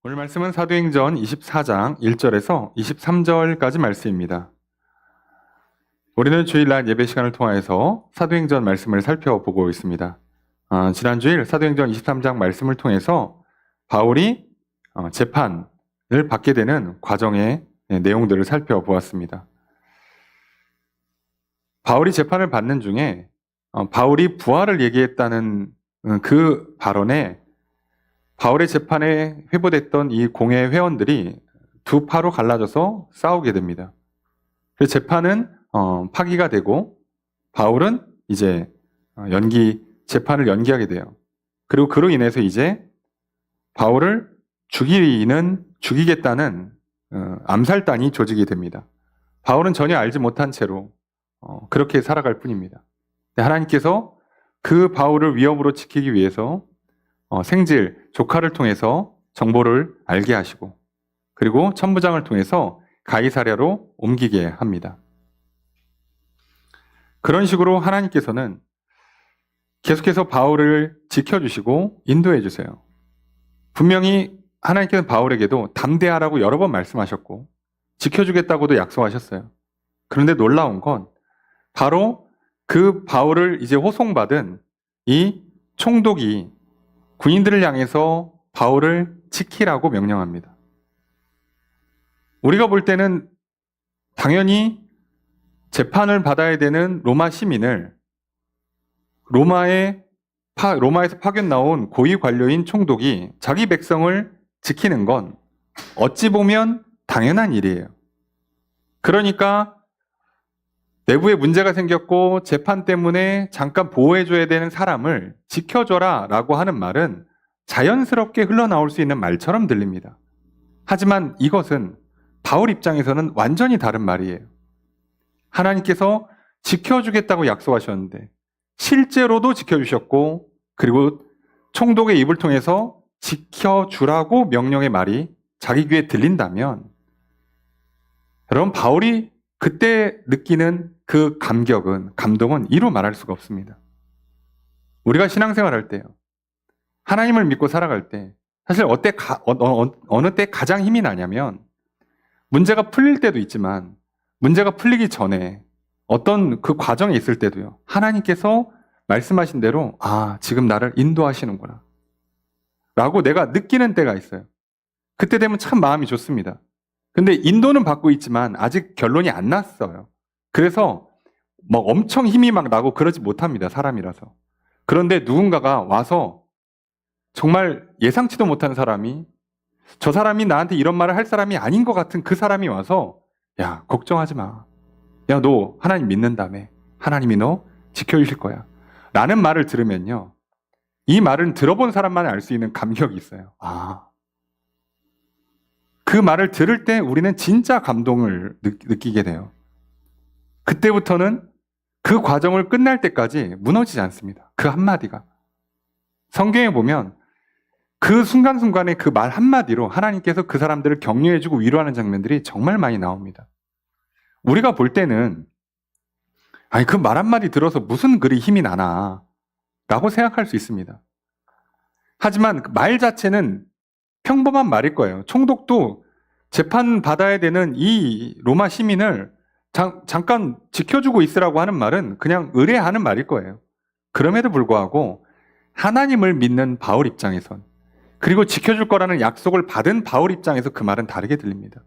오늘 말씀은 사도행전 24장 1절에서 23절까지 말씀입니다. 우리는 주일날 예배 시간을 통해서 사도행전 말씀을 살펴보고 있습니다. 지난주일 사도행전 23장 말씀을 통해서 바울이 재판을 받게 되는 과정의 내용들을 살펴보았습니다. 바울이 재판을 받는 중에 바울이 부활을 얘기했다는 그 발언에 바울의 재판에 회부됐던 이 공회 회원들이 두 파로 갈라져서 싸우게 됩니다. 그래서 재판은 파기가 되고 바울은 이제 재판을 연기하게 돼요. 그리고 그로 인해서 이제 바울을 죽이겠다는 암살단이 조직이 됩니다. 바울은 전혀 알지 못한 채로 그렇게 살아갈 뿐입니다. 하나님께서 그 바울을 위협으로 지키기 위해서 생질, 조카를 통해서 정보를 알게 하시고 그리고 천부장을 통해서 가이사랴로 옮기게 합니다. 그런 식으로 하나님께서는 계속해서 바울을 지켜주시고 인도해 주세요. 분명히 하나님께서는 바울에게도 담대하라고 여러 번 말씀하셨고 지켜주겠다고도 약속하셨어요. 그런데 놀라운 건 바로 그 바울을 이제 호송받은 이 총독이 군인들을 향해서 바울을 지키라고 명령합니다. 우리가 볼 때는 당연히 재판을 받아야 되는 로마 시민을 로마에서 파견 나온 고위 관료인 총독이 자기 백성을 지키는 건 어찌 보면 당연한 일이에요. 그러니까 내부에 문제가 생겼고 재판 때문에 잠깐 보호해줘야 되는 사람을 지켜줘라 라고 하는 말은 자연스럽게 흘러나올 수 있는 말처럼 들립니다. 하지만 이것은 바울 입장에서는 완전히 다른 말이에요. 하나님께서 지켜주겠다고 약속하셨는데 실제로도 지켜주셨고 그리고 총독의 입을 통해서 지켜주라고 명령의 말이 자기 귀에 들린다면 여러분 바울이 그때 느끼는 그 감동은 이루 말할 수가 없습니다. 우리가 신앙생활 할 때요. 하나님을 믿고 살아갈 때 사실 어느 때 가장 힘이 나냐면 문제가 풀릴 때도 있지만 문제가 풀리기 전에 어떤 그 과정에 있을 때도요. 하나님께서 말씀하신 대로 지금 나를 인도하시는구나 라고 내가 느끼는 때가 있어요. 그때 되면 참 마음이 좋습니다. 근데 인도는 받고 있지만 아직 결론이 안 났어요. 그래서 엄청 힘이 막 나고 그러지 못합니다. 사람이라서. 그런데 누군가가 와서 정말 예상치도 못한 사람이 저 사람이 나한테 이런 말을 할 사람이 아닌 것 같은 그 사람이 와서 야 걱정하지 마. 야 너 하나님 믿는다며. 하나님이 너 지켜주실 거야. 라는 말을 들으면요. 이 말은 들어본 사람만 알 수 있는 감격이 있어요. 그 말을 들을 때 우리는 진짜 감동을 느끼게 돼요. 그때부터는 그 과정을 끝날 때까지 무너지지 않습니다. 그 한마디가. 성경에 보면 그 순간순간에 그 말 한마디로 하나님께서 그 사람들을 격려해주고 위로하는 장면들이 정말 많이 나옵니다. 우리가 볼 때는 그 말 한마디 들어서 무슨 그리 힘이 나나 라고 생각할 수 있습니다. 하지만 그 말 자체는 평범한 말일 거예요. 총독도 재판 받아야 되는 이 로마 시민을 잠깐 지켜주고 있으라고 하는 말은 그냥 의뢰하는 말일 거예요. 그럼에도 불구하고 하나님을 믿는 바울 입장에선 그리고 지켜줄 거라는 약속을 받은 바울 입장에서 그 말은 다르게 들립니다.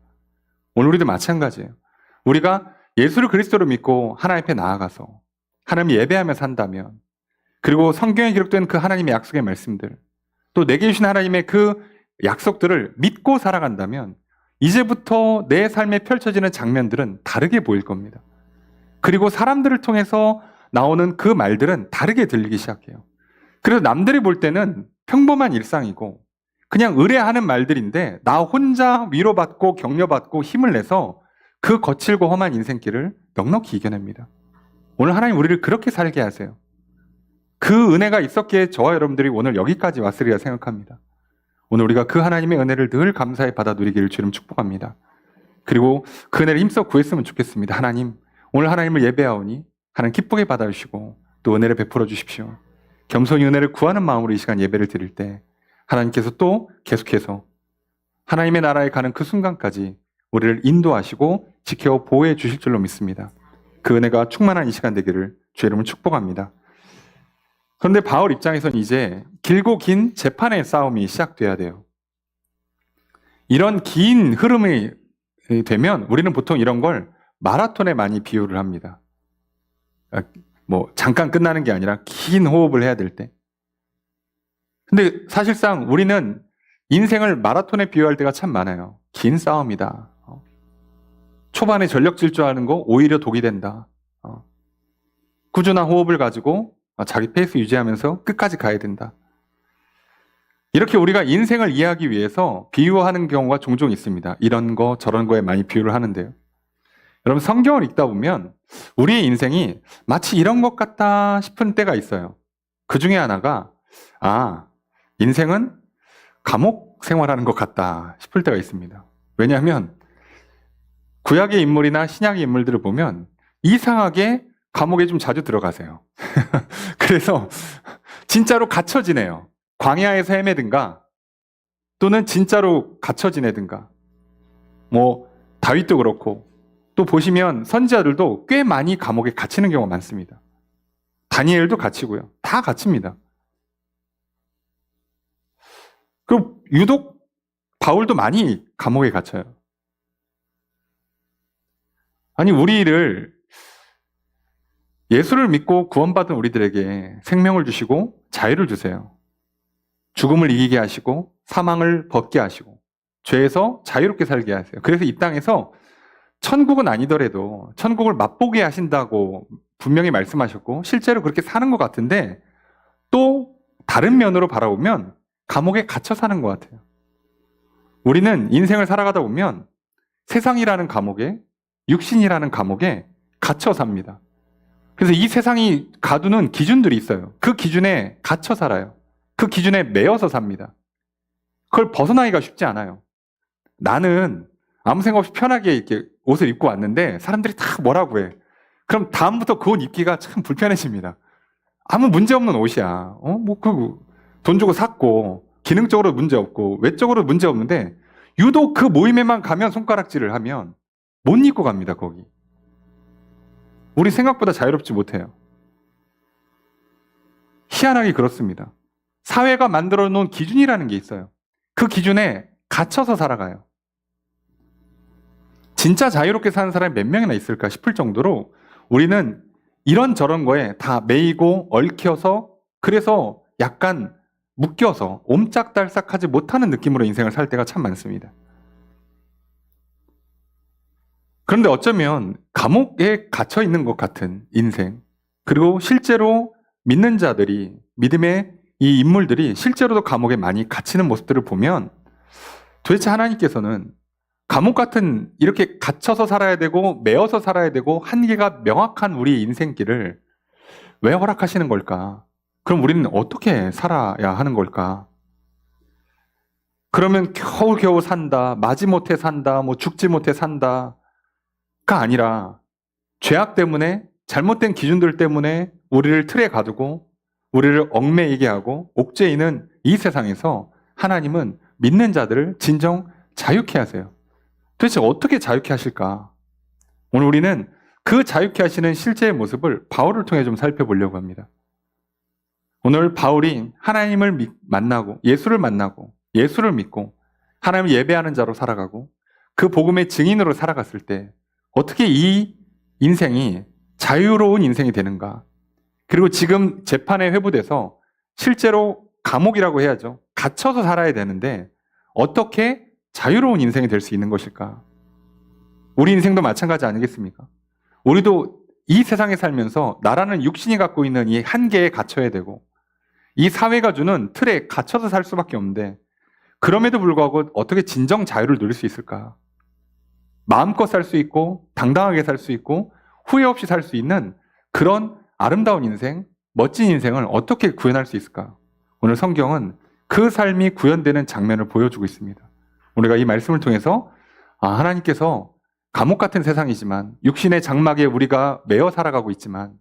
오늘 우리도 마찬가지예요. 우리가 예수를 그리스도로 믿고 하나님 앞에 나아가서 하나님 예배하며 산다면 그리고 성경에 기록된 그 하나님의 약속의 말씀들 또 내게 주신 하나님의 그 약속들을 믿고 살아간다면 이제부터 내 삶에 펼쳐지는 장면들은 다르게 보일 겁니다. 그리고 사람들을 통해서 나오는 그 말들은 다르게 들리기 시작해요. 그래서 남들이 볼 때는 평범한 일상이고 그냥 의뢰하는 말들인데 나 혼자 위로받고 격려받고 힘을 내서 그 거칠고 험한 인생길을 넉넉히 이겨냅니다. 오늘 하나님 우리를 그렇게 살게 하세요. 그 은혜가 있었기에 저와 여러분들이 오늘 여기까지 왔으리라 생각합니다. 오늘 우리가 그 하나님의 은혜를 늘 감사히 받아 누리기를 주님 축복합니다. 그리고 그 은혜를 힘써 구했으면 좋겠습니다. 하나님, 오늘 하나님을 예배하오니 하나님 기쁘게 받아주시고 또 은혜를 베풀어 주십시오. 겸손히 은혜를 구하는 마음으로 이 시간 예배를 드릴 때 하나님께서 또 계속해서 하나님의 나라에 가는 그 순간까지 우리를 인도하시고 지켜 보호해 주실 줄로 믿습니다. 그 은혜가 충만한 이 시간 되기를 주의 이름으로 축복합니다. 그런데 바울 입장에서는 이제 길고 긴 재판의 싸움이 시작돼야 돼요. 이런 긴 흐름이 되면 우리는 보통 이런 걸 마라톤에 많이 비유를 합니다. 잠깐 끝나는 게 아니라 긴 호흡을 해야 될 때. 근데 사실상 우리는 인생을 마라톤에 비유할 때가 참 많아요. 긴 싸움이다. 초반에 전력 질주하는 거 오히려 독이 된다. 꾸준한 호흡을 가지고 자기 페이스 유지하면서 끝까지 가야 된다. 이렇게 우리가 인생을 이해하기 위해서 비유하는 경우가 종종 있습니다. 이런 거 저런 거에 많이 비유를 하는데요. 여러분 성경을 읽다 보면 우리의 인생이 마치 이런 것 같다 싶은 때가 있어요. 그 중에 하나가 인생은 감옥 생활하는 것 같다 싶을 때가 있습니다. 왜냐하면 구약의 인물이나 신약의 인물들을 보면 이상하게 감옥에 좀 자주 들어가세요. 그래서 진짜로 갇혀 지내요. 광야에서 헤매든가 또는 진짜로 갇혀 지내든가. 다윗도 그렇고 또 보시면 선지자들도 꽤 많이 감옥에 갇히는 경우가 많습니다. 다니엘도 갇히고요. 다 갇힙니다. 그리고 유독 바울도 많이 감옥에 갇혀요. 아니 우리를 예수를 믿고 구원받은 우리들에게 생명을 주시고 자유를 주세요. 죽음을 이기게 하시고 사망을 벗게 하시고 죄에서 자유롭게 살게 하세요. 그래서 이 땅에서 천국은 아니더라도 천국을 맛보게 하신다고 분명히 말씀하셨고 실제로 그렇게 사는 것 같은데 또 다른 면으로 바라보면 감옥에 갇혀 사는 것 같아요. 우리는 인생을 살아가다 보면 세상이라는 감옥에 육신이라는 감옥에 갇혀 삽니다. 그래서 이 세상이 가두는 기준들이 있어요. 그 기준에 갇혀 살아요. 그 기준에 매여서 삽니다. 그걸 벗어나기가 쉽지 않아요. 나는 아무 생각 없이 편하게 이렇게 옷을 입고 왔는데 사람들이 다 뭐라고 해. 그럼 다음부터 그 옷 입기가 참 불편해집니다. 아무 문제 없는 옷이야. 돈 주고 샀고 기능적으로 문제 없고 외적으로 문제 없는데 유독 그 모임에만 가면 손가락질을 하면 못 입고 갑니다. 거기. 우리 생각보다 자유롭지 못해요. 희한하게 그렇습니다. 사회가 만들어 놓은 기준이라는 게 있어요. 그 기준에 갇혀서 살아가요. 진짜 자유롭게 사는 사람이 몇 명이나 있을까 싶을 정도로 우리는 이런저런 거에 다 매이고 얽혀서 그래서 약간 묶여서 옴짝달싹하지 못하는 느낌으로 인생을 살 때가 참 많습니다. 그런데 어쩌면 감옥에 갇혀 있는 것 같은 인생, 그리고 실제로 믿는 자들이, 믿음의 이 인물들이 실제로도 감옥에 많이 갇히는 모습들을 보면 도대체 하나님께서는 감옥 같은 이렇게 갇혀서 살아야 되고 매어서 살아야 되고 한계가 명확한 우리 인생길을 왜 허락하시는 걸까? 그럼 우리는 어떻게 살아야 하는 걸까? 그러면 겨우겨우 산다, 마지못해 산다, 죽지 못해 산다가 아니라 죄악 때문에 잘못된 기준들 때문에 우리를 틀에 가두고 우리를 얽매이게 하고 옥죄이는 이 세상에서 하나님은 믿는 자들을 진정 자유케 하세요. 도대체 어떻게 자유케 하실까? 오늘 우리는 그 자유케 하시는 실제의 모습을 바울을 통해 좀 살펴보려고 합니다. 오늘 바울이 하나님을 만나고 예수를 만나고 예수를 믿고 하나님을 예배하는 자로 살아가고 그 복음의 증인으로 살아갔을 때 어떻게 이 인생이 자유로운 인생이 되는가? 그리고 지금 재판에 회부돼서 실제로 감옥이라고 해야죠. 갇혀서 살아야 되는데 어떻게 자유로운 인생이 될 수 있는 것일까? 우리 인생도 마찬가지 아니겠습니까? 우리도 이 세상에 살면서 나라는 육신이 갖고 있는 이 한계에 갇혀야 되고 이 사회가 주는 틀에 갇혀서 살 수밖에 없는데 그럼에도 불구하고 어떻게 진정 자유를 누릴 수 있을까? 마음껏 살 수 있고 당당하게 살 수 있고 후회 없이 살 수 있는 그런 아름다운 인생, 멋진 인생을 어떻게 구현할 수 있을까? 오늘 성경은 그 삶이 구현되는 장면을 보여주고 있습니다. 우리가 이 말씀을 통해서 하나님께서 감옥 같은 세상이지만 육신의 장막에 우리가 매어 살아가고 있지만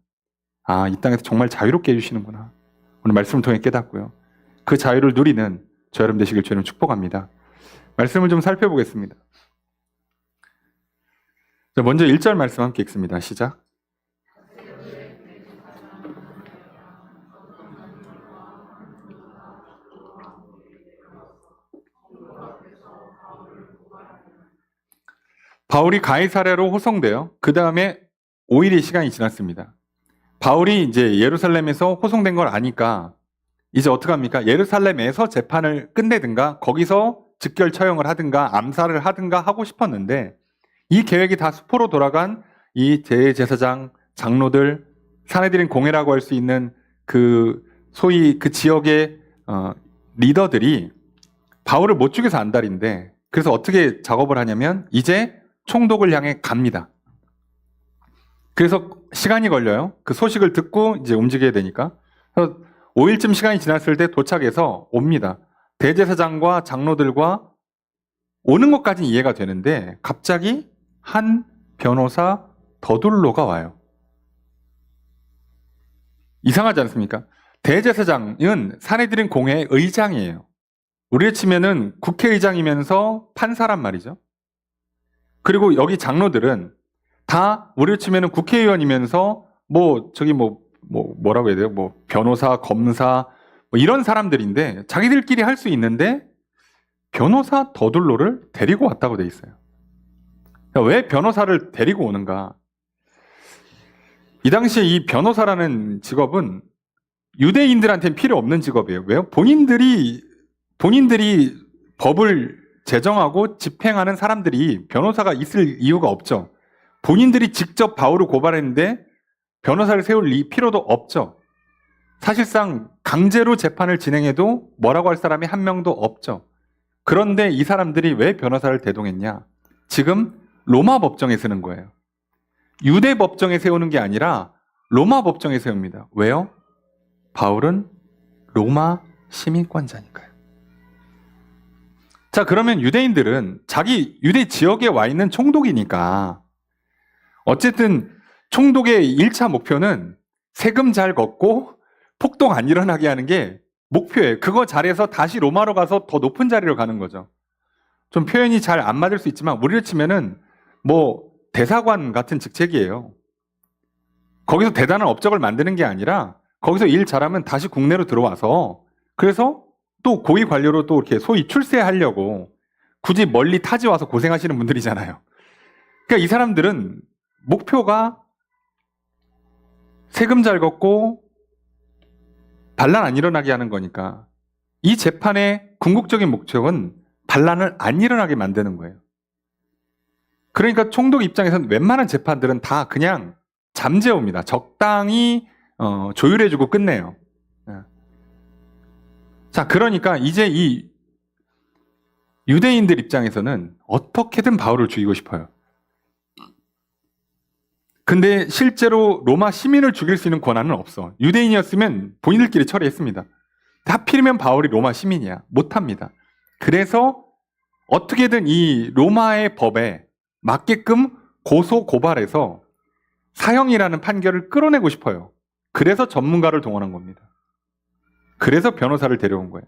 이 땅에서 정말 자유롭게 해주시는구나. 오늘 말씀을 통해 깨닫고요. 그 자유를 누리는 저 여러분 되시길 주님 축복합니다. 말씀을 좀 살펴보겠습니다. 자, 먼저 1절 말씀 함께 읽습니다. 시작. 바울이 가이사랴로 호송되어 그 다음에 5일의 시간이 지났습니다. 바울이 이제 예루살렘에서 호송된 걸 아니까 이제 어떡합니까? 예루살렘에서 재판을 끝내든가 거기서 즉결 처형을 하든가 암살을 하든가 하고 싶었는데 이 계획이 다 수포로 돌아간 이 대제사장, 장로들, 사내들인 공회라고 할 수 있는 그 소위 그 지역의 리더들이 바울을 못 죽여서 안달인데 그래서 어떻게 작업을 하냐면 이제 총독을 향해 갑니다. 그래서 시간이 걸려요. 그 소식을 듣고 이제 움직여야 되니까. 그래서 5일쯤 시간이 지났을 때 도착해서 옵니다. 대제사장과 장로들과 오는 것까지는 이해가 되는데 갑자기 한 변호사 더둘로가 와요. 이상하지 않습니까? 대제사장은 사내들인 공회의 의장이에요. 우리를 치면은 국회의장이면서 판사란 말이죠. 그리고 여기 장로들은 다 우리를 치면은 국회의원이면서 뭐라고 해야 돼요? 뭐 변호사, 검사 뭐 이런 사람들인데 자기들끼리 할 수 있는데 변호사 더둘로를 데리고 왔다고 돼 있어요. 왜 변호사를 데리고 오는가? 이 당시에 이 변호사라는 직업은 유대인들한테는 필요 없는 직업이에요. 왜요? 본인들이 법을 제정하고 집행하는 사람들이 변호사가 있을 이유가 없죠. 본인들이 직접 바울을 고발했는데 변호사를 세울 필요도 없죠. 사실상 강제로 재판을 진행해도 뭐라고 할 사람이 한 명도 없죠. 그런데 이 사람들이 왜 변호사를 대동했냐? 지금 로마 법정에 쓰는 거예요. 유대 법정에 세우는 게 아니라 로마 법정에 세웁니다. 왜요? 바울은 로마 시민권자니까요. 자, 그러면 유대인들은 자기 유대 지역에 와 있는 총독이니까 어쨌든 총독의 1차 목표는 세금 잘 걷고 폭동 안 일어나게 하는 게 목표예요. 그거 잘해서 다시 로마로 가서 더 높은 자리로 가는 거죠. 좀 표현이 잘 안 맞을 수 있지만 우리를 치면은 뭐 대사관 같은 직책이에요. 거기서 대단한 업적을 만드는 게 아니라 거기서 일 잘하면 다시 국내로 들어와서 그래서 또 고위 관료로 또 이렇게 소위 출세하려고 굳이 멀리 타지 와서 고생하시는 분들이잖아요. 그러니까 이 사람들은 목표가 세금 잘 걷고 반란 안 일어나게 하는 거니까 이 재판의 궁극적인 목적은 반란을 안 일어나게 만드는 거예요. 그러니까 총독 입장에서는 웬만한 재판들은 다 그냥 잠재웁니다. 적당히 조율해주고 끝내요. 자, 그러니까 이제 이 유대인들 입장에서는 어떻게든 바울을 죽이고 싶어요. 근데 실제로 로마 시민을 죽일 수 있는 권한은 없어. 유대인이었으면 본인들끼리 처리했습니다. 하필이면 바울이 로마 시민이야. 못합니다. 그래서 어떻게든 이 로마의 법에 맞게끔 고소 고발해서 사형이라는 판결을 끌어내고 싶어요. 그래서 전문가를 동원한 겁니다. 그래서 변호사를 데려온 거예요.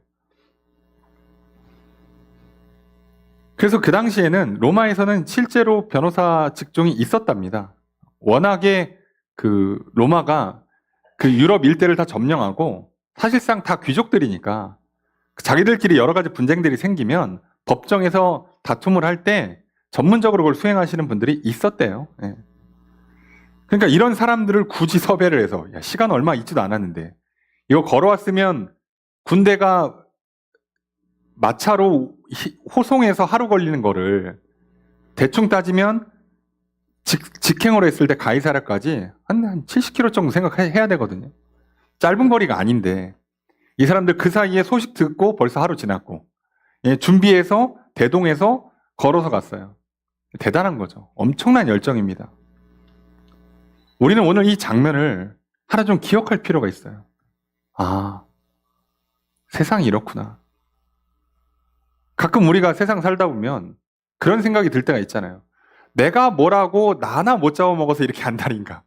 그래서 그 당시에는 로마에서는 실제로 변호사 직종이 있었답니다. 워낙에 그 로마가 그 유럽 일대를 다 점령하고 사실상 다 귀족들이니까 자기들끼리 여러 가지 분쟁들이 생기면 법정에서 다툼을 할 때 전문적으로 그걸 수행하시는 분들이 있었대요. 예. 그러니까 이런 사람들을 굳이 섭외를 해서 야, 시간 얼마 있지도 않았는데 이거 걸어왔으면 군대가 마차로 호송해서 하루 걸리는 거를 대충 따지면 직행으로 했을 때 가이사랴까지 한 70km 정도 생각해야 되거든요. 짧은 거리가 아닌데 이 사람들 그 사이에 소식 듣고 벌써 하루 지났고 준비해서 대동해서 걸어서 갔어요. 대단한 거죠. 엄청난 열정입니다. 우리는 오늘 이 장면을 하나 좀 기억할 필요가 있어요. 아, 세상이 이렇구나. 가끔 우리가 세상 살다 보면 그런 생각이 들 때가 있잖아요. 내가 뭐라고 나 하나 못 잡아먹어서 이렇게 한다는가.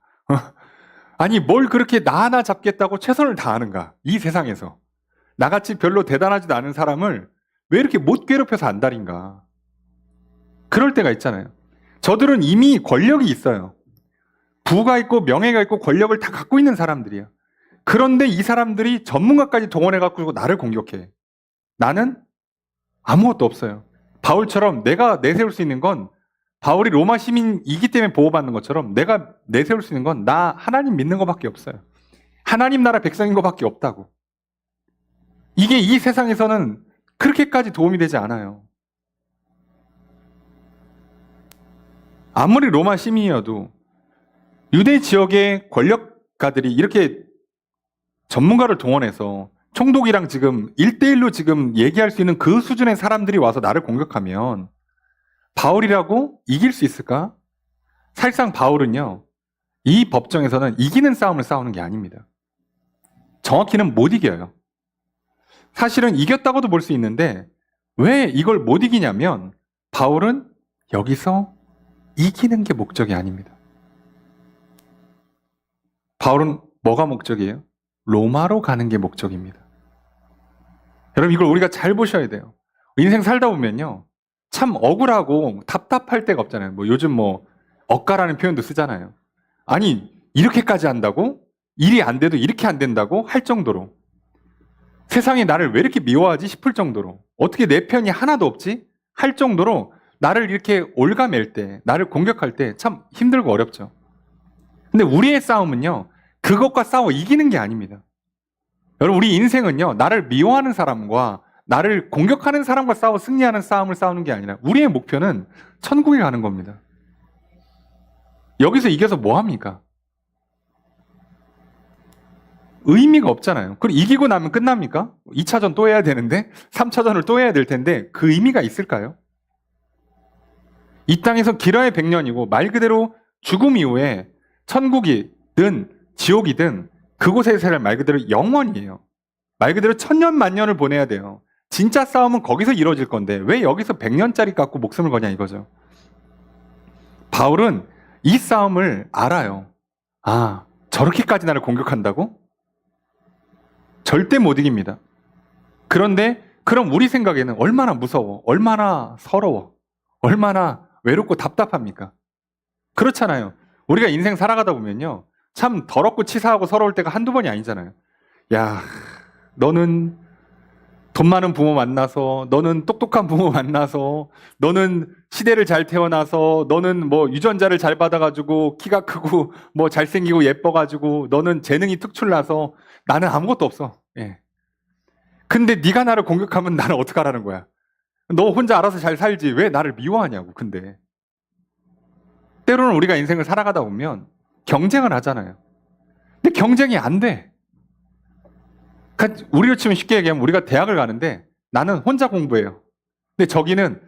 아니 뭘 그렇게 나 하나 잡겠다고 최선을 다하는가. 이 세상에서. 나같이 별로 대단하지도 않은 사람을 왜 이렇게 못 괴롭혀서 안달인가? 그럴 때가 있잖아요. 저들은 이미 권력이 있어요. 부가 있고 명예가 있고 권력을 다 갖고 있는 사람들이야. 그런데 이 사람들이 전문가까지 동원해갖고 나를 공격해. 나는 아무것도 없어요. 바울처럼 내가 내세울 수 있는 건, 바울이 로마 시민이기 때문에 보호받는 것처럼 내가 내세울 수 있는 건 나 하나님 믿는 것밖에 없어요. 하나님 나라 백성인 것밖에 없다고. 이게 이 세상에서는 그렇게까지 도움이 되지 않아요. 아무리 로마 시민이어도 유대 지역의 권력가들이 이렇게 전문가를 동원해서 총독이랑 지금 1대1로 지금 얘기할 수 있는 그 수준의 사람들이 와서 나를 공격하면 바울이라고 이길 수 있을까? 사실상 바울은요, 이 법정에서는 이기는 싸움을 싸우는 게 아닙니다. 정확히는 못 이겨요. 사실은 이겼다고도 볼 수 있는데 왜 이걸 못 이기냐면 바울은 여기서 이기는 게 목적이 아닙니다. 바울은 뭐가 목적이에요? 로마로 가는 게 목적입니다. 여러분 이걸 우리가 잘 보셔야 돼요. 인생 살다 보면요, 참 억울하고 답답할 때가 없잖아요. 뭐 요즘 뭐 억가라는 표현도 쓰잖아요. 아니 이렇게까지 한다고? 일이 안 돼도 이렇게 안 된다고? 할 정도로. 세상이 나를 왜 이렇게 미워하지 싶을 정도로. 어떻게 내 편이 하나도 없지? 할 정도로 나를 이렇게 올가맬 때, 나를 공격할 때 참 힘들고 어렵죠. 근데 우리의 싸움은요, 그것과 싸워 이기는 게 아닙니다. 여러분 우리 인생은요, 나를 미워하는 사람과 나를 공격하는 사람과 싸워 승리하는 싸움을 싸우는 게 아니라 우리의 목표는 천국에 가는 겁니다. 여기서 이겨서 뭐 합니까? 의미가 없잖아요. 그리고 이기고 나면 끝납니까? 2차전 또 해야 되는데 3차전을 또 해야 될 텐데 그 의미가 있을까요? 이 땅에서 길어야 100년이고 말 그대로 죽음 이후에 천국이든 지옥이든 그곳에 살 말 그대로 영원이에요. 말 그대로 천년 만년을 보내야 돼요. 진짜 싸움은 거기서 이루어질 건데 왜 여기서 100년짜리 갖고 목숨을 거냐 이거죠. 바울은 이 싸움을 알아요. 아, 저렇게까지 나를 공격한다고? 절대 못 이깁니다. 그런데 그럼 우리 생각에는 얼마나 무서워, 얼마나 서러워, 얼마나 외롭고 답답합니까? 그렇잖아요. 우리가 인생 살아가다 보면요, 참 더럽고 치사하고 서러울 때가 한두 번이 아니잖아요. 야, 너는 돈 많은 부모 만나서, 너는 똑똑한 부모 만나서, 너는 시대를 잘 태어나서, 너는 뭐 유전자를 잘 받아가지고 키가 크고 뭐 잘생기고 예뻐가지고, 너는 재능이 특출나서 나는 아무것도 없어. 예. 근데 네가 나를 공격하면 나는 어떡하라는 거야? 너 혼자 알아서 잘 살지 왜 나를 미워하냐고. 근데 때로는 우리가 인생을 살아가다 보면 경쟁을 하잖아요. 근데 경쟁이 안 돼. 우리로 치면 쉽게 얘기하면 우리가 대학을 가는데 나는 혼자 공부해요. 근데 저기는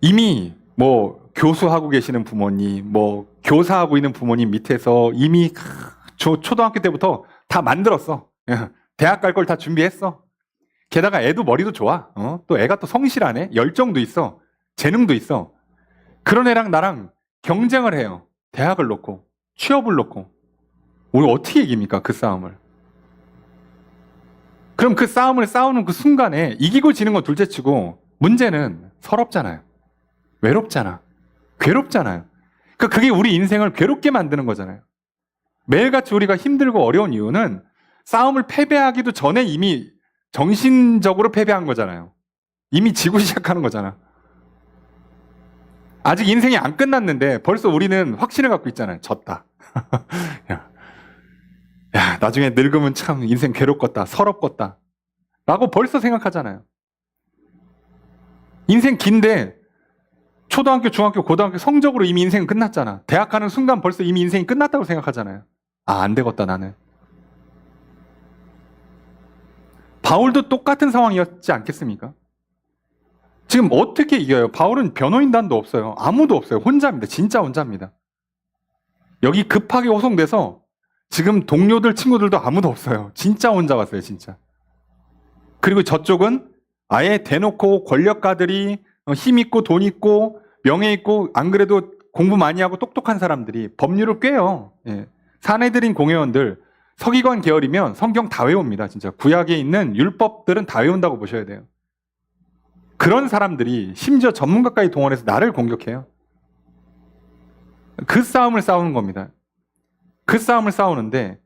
이미 뭐 교수하고 계시는 부모님, 뭐 교사하고 있는 부모님 밑에서 이미 초등학교 때부터 다 만들었어. 대학 갈 걸 다 준비했어. 게다가 애도 머리도 좋아. 또 애가 또 성실하네. 열정도 있어. 재능도 있어. 그런 애랑 나랑 경쟁을 해요. 대학을 놓고, 취업을 놓고. 우리 어떻게 이깁니까? 그 싸움을. 그럼 그 싸움을 싸우는 그 순간에 이기고 지는 건 둘째치고 문제는 서럽잖아요. 외롭잖아. 괴롭잖아요. 그러니까 그게 우리 인생을 괴롭게 만드는 거잖아요. 매일같이 우리가 힘들고 어려운 이유는 싸움을 패배하기도 전에 이미 정신적으로 패배한 거잖아요. 이미 지고 시작하는 거잖아. 아직 인생이 안 끝났는데 벌써 우리는 확신을 갖고 있잖아요. 졌다. 야, 나중에 늙으면 참 인생 괴롭겠다, 서럽겠다 라고 벌써 생각하잖아요. 인생 긴데 초등학교, 중학교, 고등학교 성적으로 이미 인생은 끝났잖아. 대학 가는 순간 벌써 이미 인생이 끝났다고 생각하잖아요. 아, 안 되겠다 나는. 바울도 똑같은 상황이었지 않겠습니까? 지금 어떻게 이겨요? 바울은 변호인단도 없어요. 아무도 없어요. 혼자입니다. 진짜 혼자입니다. 여기 급하게 호송돼서 지금 동료들, 친구들도 아무도 없어요. 진짜 혼자 왔어요. 진짜. 그리고 저쪽은 아예 대놓고 권력가들이 힘 있고 돈 있고 명예 있고 안 그래도 공부 많이 하고 똑똑한 사람들이 법률을 꿰요. 예. 사내들인 공회원들, 서기관 계열이면 성경 다 외웁니다. 진짜 구약에 있는 율법들은 다 외운다고 보셔야 돼요. 그런 사람들이 심지어 전문가까지 동원해서 나를 공격해요. 그 싸움을 싸우는 겁니다. 그 싸움을 싸우는데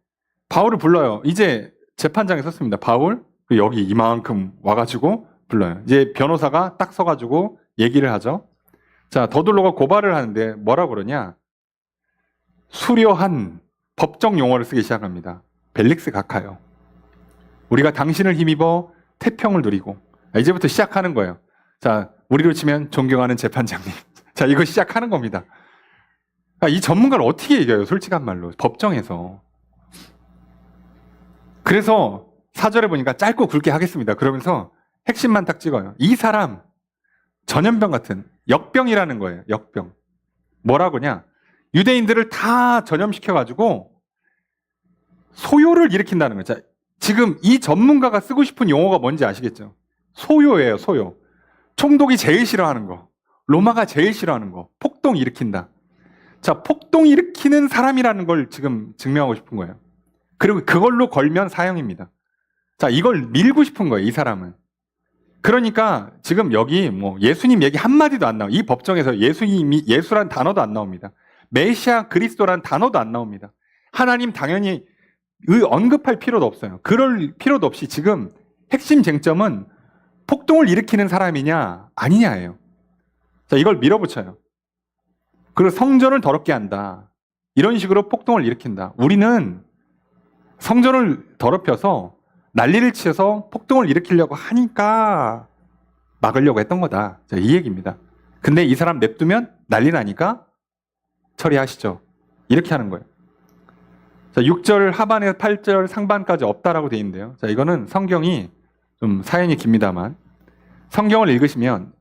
바울을 불러요. 이제 재판장에 섰습니다. 바울 여기 이만큼 와가지고 불러요. 이제 변호사가 딱 서가지고 얘기를 하죠. 자, 더둘로가 고발을 하는데 뭐라 그러냐? 수려한 법정 용어를 쓰기 시작합니다. 벨릭스 각하요. 우리가 당신을 힘입어 태평을 누리고. 이제부터 시작하는 거예요. 자, 우리로 치면 존경하는 재판장님. 자, 이거 시작하는 겁니다. 이 전문가를 어떻게 이겨요? 솔직한 말로. 법정에서. 그래서 4절에 보니까 짧고 굵게 하겠습니다. 그러면서 핵심만 딱 찍어요. 이 사람 전염병 같은 역병이라는 거예요. 역병. 뭐라고냐? 유대인들을 다 전염시켜가지고 소요를 일으킨다는 거죠. 지금 이 전문가가 쓰고 싶은 용어가 뭔지 아시겠죠? 소요예요, 소요. 총독이 제일 싫어하는 거. 로마가 제일 싫어하는 거. 폭동 일으킨다. 자, 폭동 일으키는 사람이라는 걸 지금 증명하고 싶은 거예요. 그리고 그걸로 걸면 사형입니다. 자, 이걸 밀고 싶은 거예요, 이 사람은. 그러니까 지금 여기 뭐 예수님 얘기 한마디도 안 나와요. 이 법정에서 예수란 단어도 안 나옵니다. 메시아 그리스도란 단어도 안 나옵니다. 하나님 당연히 언급할 필요도 없어요. 그럴 필요도 없이 지금 핵심 쟁점은 폭동을 일으키는 사람이냐 아니냐예요. 자, 이걸 밀어붙여요. 그리고 성전을 더럽게 한다. 이런 식으로 폭동을 일으킨다. 우리는 성전을 더럽혀서 난리를 치어서 폭동을 일으키려고 하니까 막으려고 했던 거다. 자, 이 얘기입니다. 근데 이 사람 냅두면 난리 나니까 처리하시죠. 이렇게 하는 거예요. 자, 6절 하반에서 8절 상반까지 없다라고 되어 있는데요. 자, 이거는 성경이 좀 사연이 깁니다만 성경을 읽으시면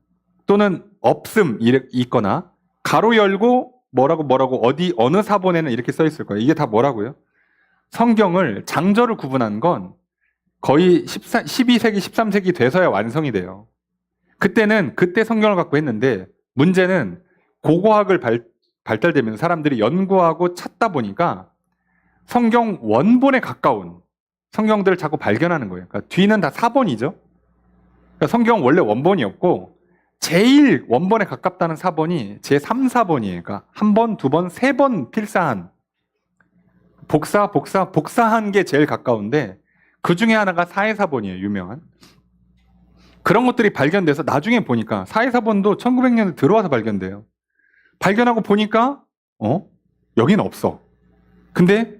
또는 없음 있거나 가로 열고 뭐라고 어느 사본에는 이렇게 써 있을 거예요. 이게 다 뭐라고요? 성경을 장절을 구분한 건 거의 12세기, 13세기 돼서야 완성이 돼요. 그때는 그때 성경을 갖고 했는데 문제는 고고학을 발달되면서 사람들이 연구하고 찾다 보니까 성경 원본에 가까운 성경들을 자꾸 발견하는 거예요. 그러니까 뒤는 다 사본이죠. 그러니까 성경 원래 원본이었고 제일 원본에 가깝다는 사본이 제3사본이에요. 그러니까 한 번, 두 번, 세 번 필사한 복사한 게 제일 가까운데 그 중에 하나가 사해사본이에요. 유명한. 그런 것들이 발견돼서 나중에 보니까 사해사본도 1900년에 들어와서 발견돼요. 발견하고 보니까 여기는 없어. 근데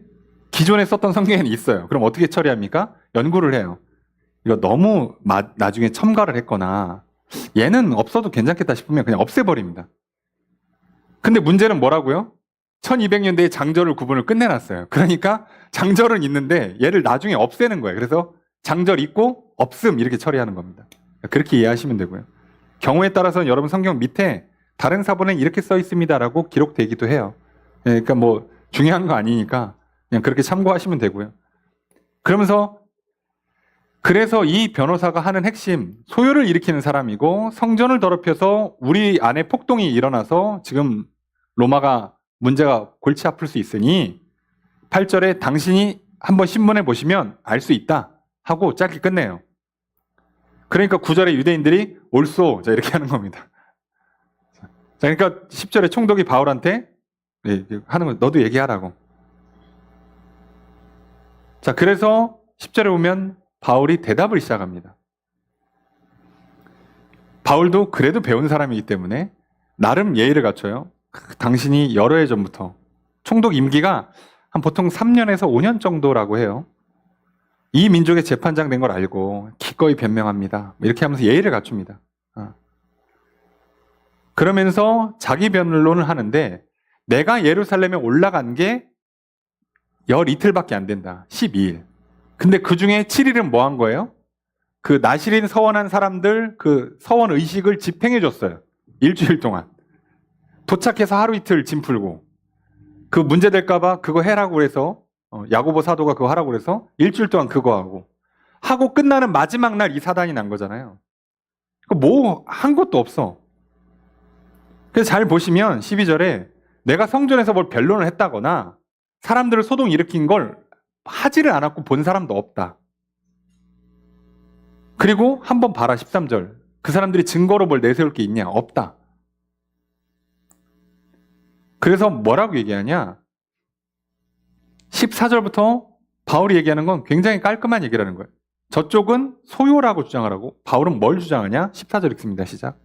기존에 썼던 성경에는 있어요. 그럼 어떻게 처리합니까? 연구를 해요. 이거 너무 나중에 첨가를 했거나 얘는 없어도 괜찮겠다 싶으면 그냥 없애버립니다. 근데 문제는 뭐라고요? 1200년대에 장절을 구분을 끝내놨어요. 그러니까 장절은 있는데 얘를 나중에 없애는 거예요. 그래서 장절 있고 없음 이렇게 처리하는 겁니다. 그렇게 이해하시면 되고요. 경우에 따라서는 여러분 성경 밑에 다른 사본엔 이렇게 써 있습니다라고 기록되기도 해요. 그러니까 뭐 중요한 거 아니니까 그냥 그렇게 참고하시면 되고요. 그래서 이 변호사가 하는 핵심, 소요를 일으키는 사람이고 성전을 더럽혀서 우리 안에 폭동이 일어나서 지금 로마가 문제가 골치 아플 수 있으니 8절에 당신이 한번 신문해 보시면 알 수 있다 하고 짧게 끝내요. 그러니까 9절에 유대인들이 옳소 이렇게 하는 겁니다. 자, 그러니까 10절에 총독이 바울한테 하는 거 너도 얘기하라고. 자, 그래서 10절에 보면 바울이 대답을 시작합니다. 바울도 그래도 배운 사람이기 때문에 나름 예의를 갖춰요. 당신이 여러 해 전부터 총독 임기가 한 보통 3년에서 5년 정도라고 해요. 이 민족의 재판장 된 걸 알고 기꺼이 변명합니다. 이렇게 하면서 예의를 갖춥니다. 그러면서 자기 변론을 하는데 내가 예루살렘에 올라간 게 열 이틀밖에 안 된다. 12일. 근데 그 중에 7일은 뭐 한 거예요? 그 나시린 서원한 사람들 그 서원 의식을 집행해 줬어요. 일주일 동안. 도착해서 하루 이틀 짐 풀고 그 문제 될까봐 그거 해라고 그래서 야고보 사도가 그거 하라고 그래서 일주일 동안 그거 하고 끝나는 마지막 날 이 사단이 난 거잖아요. 뭐 한 것도 없어. 그래서 잘 보시면 12절에 내가 성전에서 뭘 변론을 했다거나 사람들을 소동 일으킨 걸 하지를 않았고 본 사람도 없다. 그리고 한번 봐라 13절. 그 사람들이 증거로 뭘 내세울 게 있냐? 없다. 그래서 뭐라고 얘기하냐? 14절부터 바울이 얘기하는 건 굉장히 깔끔한 얘기라는 거예요. 저쪽은 소요라고 주장하라고, 바울은 뭘 주장하냐? 14절 읽습니다. 시작.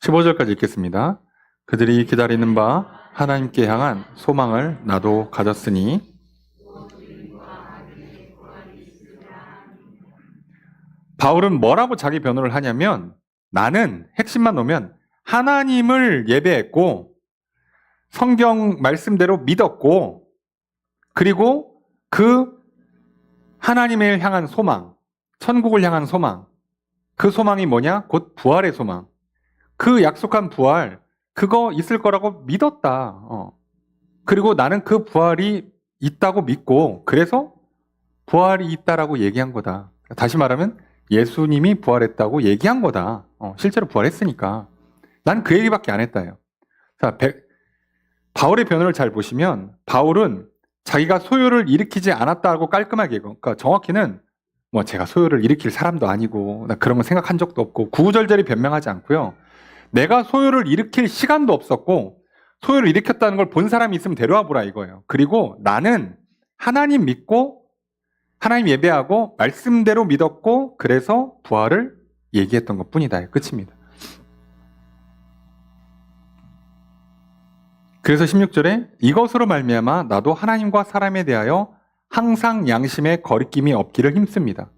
15절까지 읽겠습니다. 그들이 기다리는 바 하나님께 향한 소망을 나도 가졌으니 바울은 뭐라고 자기 변호를 하냐면 나는 핵심만 놓으면 하나님을 예배했고 성경 말씀대로 믿었고 그리고 그 하나님을 향한 소망, 천국을 향한 소망, 그 소망이 뭐냐? 곧 부활의 소망. 그 약속한 부활, 그거 있을 거라고 믿었다. 그리고 나는 그 부활이 있다고 믿고 그래서 부활이 있다라고 얘기한 거다. 다시 말하면 예수님이 부활했다고 얘기한 거다. 실제로 부활했으니까. 난 그 얘기밖에 안 했다요. 자, 바울의 변호를 잘 보시면 바울은 자기가 소요를 일으키지 않았다고 깔끔하게 그러니까 정확히는 뭐 제가 소요를 일으킬 사람도 아니고 나 그런 거 생각한 적도 없고 구구절절히 변명하지 않고요. 내가 소요를 일으킬 시간도 없었고 소요를 일으켰다는 걸 본 사람이 있으면 데려와 보라 이거예요. 그리고 나는 하나님 믿고 하나님 예배하고 말씀대로 믿었고 그래서 부활을 얘기했던 것뿐이다. 끝입니다. 그래서 16절에 이것으로 말미암아 나도 하나님과 사람에 대하여 항상 양심의 거리낌이 없기를 힘씁니다.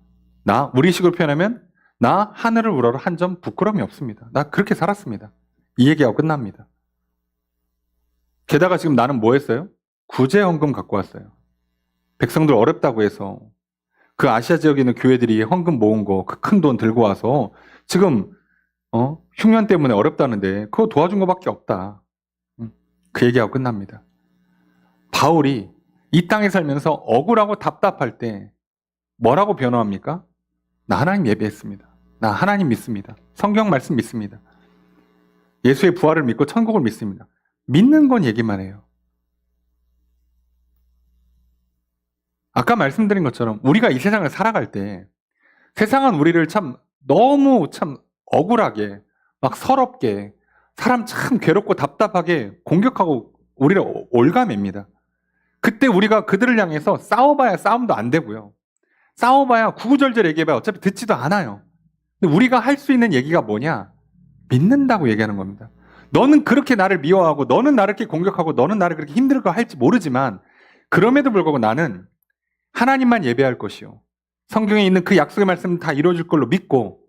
우리 식으로 표현하면 나 하늘을 우러러 한 점 부끄러움이 없습니다. 나 그렇게 살았습니다. 이 얘기하고 끝납니다. 게다가 지금 나는 뭐 했어요? 구제헌금 갖고 왔어요. 백성들 어렵다고 해서 그 아시아 지역에 있는 교회들이 헌금 모은 거 그 큰 돈 들고 와서 지금 흉년 때문에 어렵다는데 그거 도와준 거밖에 없다. 그 얘기하고 끝납니다. 바울이 이 땅에 살면서 억울하고 답답할 때 뭐라고 변호합니까? 나 하나님 예배했습니다. 나 하나님 믿습니다. 성경 말씀 믿습니다. 예수의 부활을 믿고 천국을 믿습니다. 믿는 건 얘기만 해요. 아까 말씀드린 것처럼 우리가 이 세상을 살아갈 때 세상은 우리를 너무 억울하게 막 서럽게 사람 참 괴롭고 답답하게 공격하고 우리를 올가맵니다. 그때 우리가 그들을 향해서 싸워봐야 싸움도 안 되고요. 싸워봐야 구구절절 얘기해봐야 어차피 듣지도 않아요. 근데 우리가 할 수 있는 얘기가 뭐냐? 믿는다고 얘기하는 겁니다. 너는 그렇게 나를 미워하고 너는 나를 그렇게 공격하고 너는 나를 그렇게 힘들게 할지 모르지만 그럼에도 불구하고 나는 하나님만 예배할 것이요. 성경에 있는 그 약속의 말씀은 다 이루어질 걸로 믿고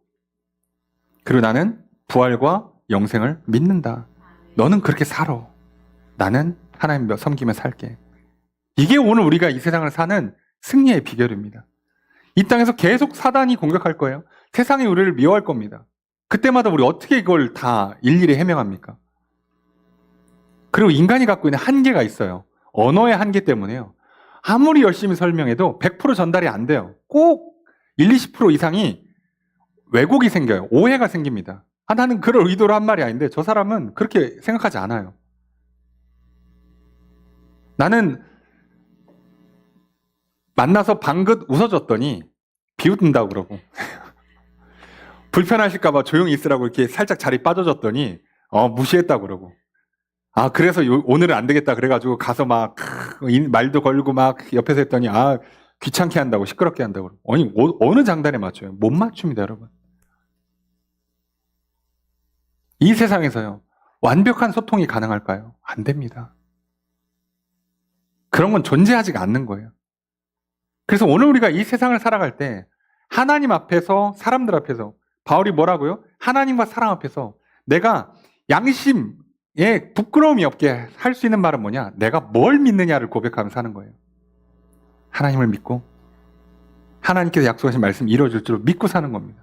그리고 나는 부활과 영생을 믿는다. 너는 그렇게 살아. 나는 하나님 섬기며 살게. 이게 오늘 우리가 이 세상을 사는 승리의 비결입니다. 이 땅에서 계속 사단이 공격할 거예요. 세상이 우리를 미워할 겁니다. 그때마다 우리 어떻게 이걸 다 일일이 해명합니까? 그리고 인간이 갖고 있는 한계가 있어요. 언어의 한계 때문에요. 아무리 열심히 설명해도 100% 전달이 안 돼요. 꼭 1, 20% 이상이 왜곡이 생겨요. 오해가 생깁니다. 나는 그럴 의도로 한 말이 아닌데 저 사람은 그렇게 생각하지 않아요. 나는 만나서 방긋 웃어줬더니 비웃는다고 그러고 불편하실까봐 조용히 있으라고 이렇게 살짝 자리 빠져줬더니 무시했다고 그러고 그래서 오늘은 안 되겠다 그래가지고 가서 막 말도 걸고 막 옆에서 했더니 귀찮게 한다고 시끄럽게 한다고 그러고 아니 어느 장단에 맞춰요? 못 맞춥니다 여러분. 이 세상에서요 완벽한 소통이 가능할까요? 안 됩니다. 그런 건 존재하지가 않는 거예요. 그래서 오늘 우리가 이 세상을 살아갈 때 하나님 앞에서 사람들 앞에서 바울이 뭐라고요? 하나님과 사람 앞에서 내가 양심에 부끄러움이 없게 할 수 있는 말은 뭐냐? 내가 뭘 믿느냐를 고백하면서 사는 거예요. 하나님을 믿고 하나님께서 약속하신 말씀 이루어질 줄 믿고 사는 겁니다.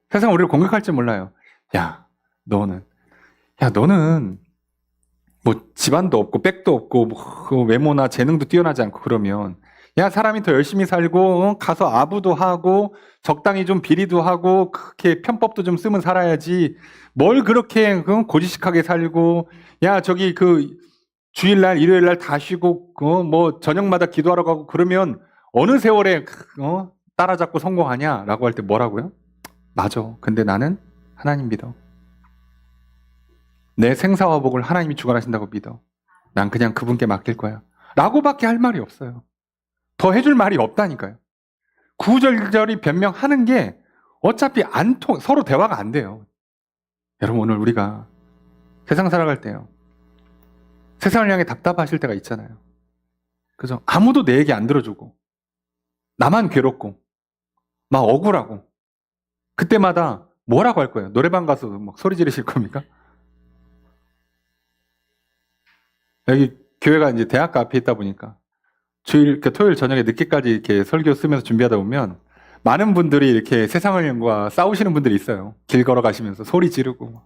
세상은 우리를 공격할지 몰라요. 너는 뭐 집안도 없고 백도 없고 뭐 외모나 재능도 뛰어나지 않고 그러면 야, 사람이 더 열심히 살고, 가서 아부도 하고, 적당히 좀 비리도 하고, 그렇게 편법도 좀 쓰면 살아야지. 뭘 그렇게 고지식하게 살고, 야, 저기 주일날, 일요일날 다 쉬고, 뭐, 저녁마다 기도하러 가고, 그러면 어느 세월에, 따라잡고 성공하냐? 라고 할 때 뭐라고요? 맞아. 근데 나는 하나님 믿어. 내 생사화복을 하나님이 주관하신다고 믿어. 난 그냥 그분께 맡길 거야. 라고밖에 할 말이 없어요. 더 해줄 말이 없다니까요. 구구절절히 변명하는 게 어차피 서로 대화가 안 돼요. 여러분, 오늘 우리가 세상 살아갈 때요. 세상을 향해 답답하실 때가 있잖아요. 그죠? 아무도 내 얘기 안 들어주고, 나만 괴롭고, 막 억울하고, 그때마다 뭐라고 할 거예요? 노래방 가서 막 소리 지르실 겁니까? 여기 교회가 이제 대학가 앞에 있다 보니까 토요일 저녁에 늦게까지 이렇게 설교 쓰면서 준비하다 보면 많은 분들이 이렇게 세상과 싸우시는 분들이 있어요. 길 걸어가시면서 소리 지르고.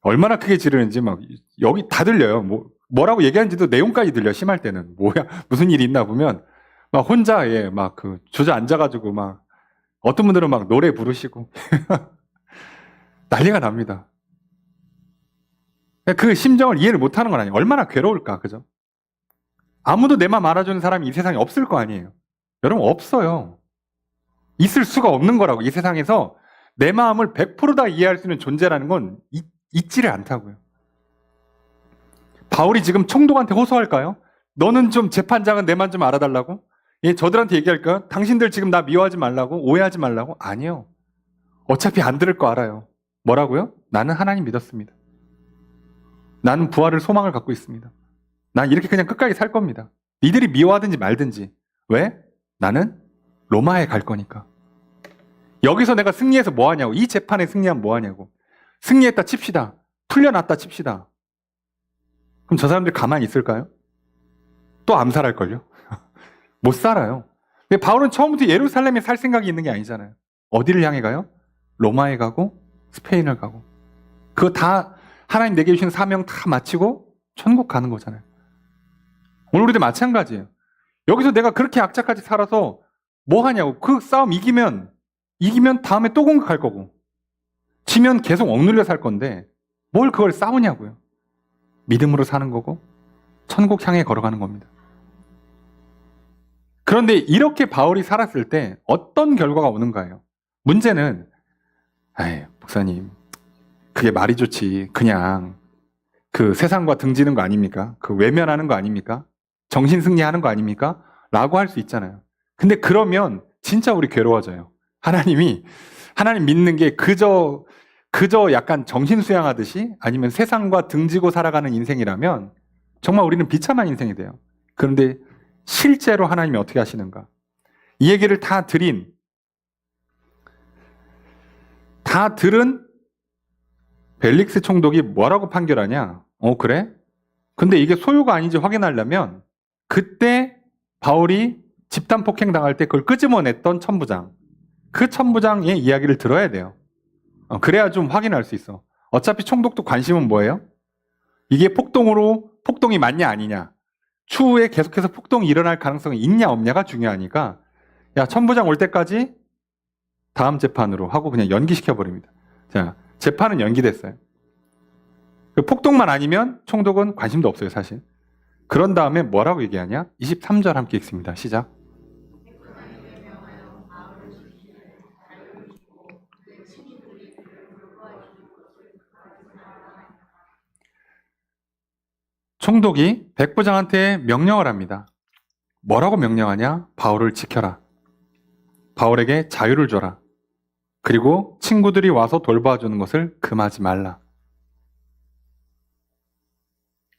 얼마나 크게 지르는지 막 여기 다 들려요. 뭐라고 얘기하는지도 내용까지 들려. 심할 때는 뭐야 무슨 일이 있나 보면 막 혼자 막 주저앉아가지고 막 어떤 분들은 막 노래 부르시고 난리가 납니다. 그 심정을 이해를 못하는 건 아니에요. 얼마나 괴로울까, 그죠? 아무도 내 맘 알아주는 사람이 이 세상에 없을 거 아니에요. 여러분, 없어요. 있을 수가 없는 거라고. 이 세상에서 내 마음을 100%다 이해할 수 있는 존재라는 건 있지를 않다고요. 바울이 지금 총독한테 호소할까요? 너는 좀 재판장은 내 맘 좀 알아달라고? 예, 저들한테 얘기할까요? 당신들 지금 나 미워하지 말라고? 오해하지 말라고? 아니요. 어차피 안 들을 거 알아요. 뭐라고요? 나는 하나님 믿었습니다. 나는 부활을 소망을 갖고 있습니다. 난 이렇게 그냥 끝까지 살 겁니다. 니들이 미워하든지 말든지. 왜? 나는 로마에 갈 거니까. 여기서 내가 승리해서 뭐 하냐고. 이 재판에 승리하면 뭐 하냐고. 승리했다 칩시다. 풀려났다 칩시다. 그럼 저 사람들 가만히 있을까요? 또 암살할걸요? 못 살아요. 근데 바울은 처음부터 예루살렘에 살 생각이 있는 게 아니잖아요. 어디를 향해 가요? 로마에 가고 스페인을 가고. 그거 다 하나님 내게 주신 사명 다 마치고 천국 가는 거잖아요. 오늘 우리도 마찬가지예요. 여기서 내가 그렇게 악착같이 살아서 뭐 하냐고. 그 싸움 이기면 다음에 또 공격할 거고, 지면 계속 억눌려 살 건데 뭘 그걸 싸우냐고요. 믿음으로 사는 거고 천국 향해 걸어가는 겁니다. 그런데 이렇게 바울이 살았을 때 어떤 결과가 오는가요? 문제는 목사님, 그게 말이 좋지. 그냥 그 세상과 등지는 거 아닙니까? 그 외면하는 거 아닙니까? 정신 승리하는 거 아닙니까? 라고 할 수 있잖아요. 근데 그러면 진짜 우리 괴로워져요. 하나님 믿는 게 그저 약간 정신 수양하듯이 아니면 세상과 등지고 살아가는 인생이라면 정말 우리는 비참한 인생이 돼요. 그런데 실제로 하나님이 어떻게 하시는가? 이 얘기를 다 들은 벨릭스 총독이 뭐라고 판결하냐? 그래? 근데 이게 소유가 아닌지 확인하려면 그때 바울이 집단 폭행 당할 때 그걸 끄집어냈던 천부장, 그 천부장의 이야기를 들어야 돼요. 그래야 좀 확인할 수 있어. 어차피 총독도 관심은 뭐예요? 이게 폭동이 맞냐 아니냐, 추후에 계속해서 폭동이 일어날 가능성이 있냐 없냐가 중요하니까 야, 천부장 올 때까지 다음 재판으로 하고 그냥 연기시켜버립니다. 자, 재판은 연기됐어요. 그 폭동만 아니면 총독은 관심도 없어요, 사실. 그런 다음에 뭐라고 얘기하냐? 23절 함께 읽습니다. 시작. 총독이 백부장한테 명령을 합니다. 뭐라고 명령하냐? 바울을 지켜라. 바울에게 자유를 줘라. 그리고 친구들이 와서 돌봐주는 것을 금하지 말라.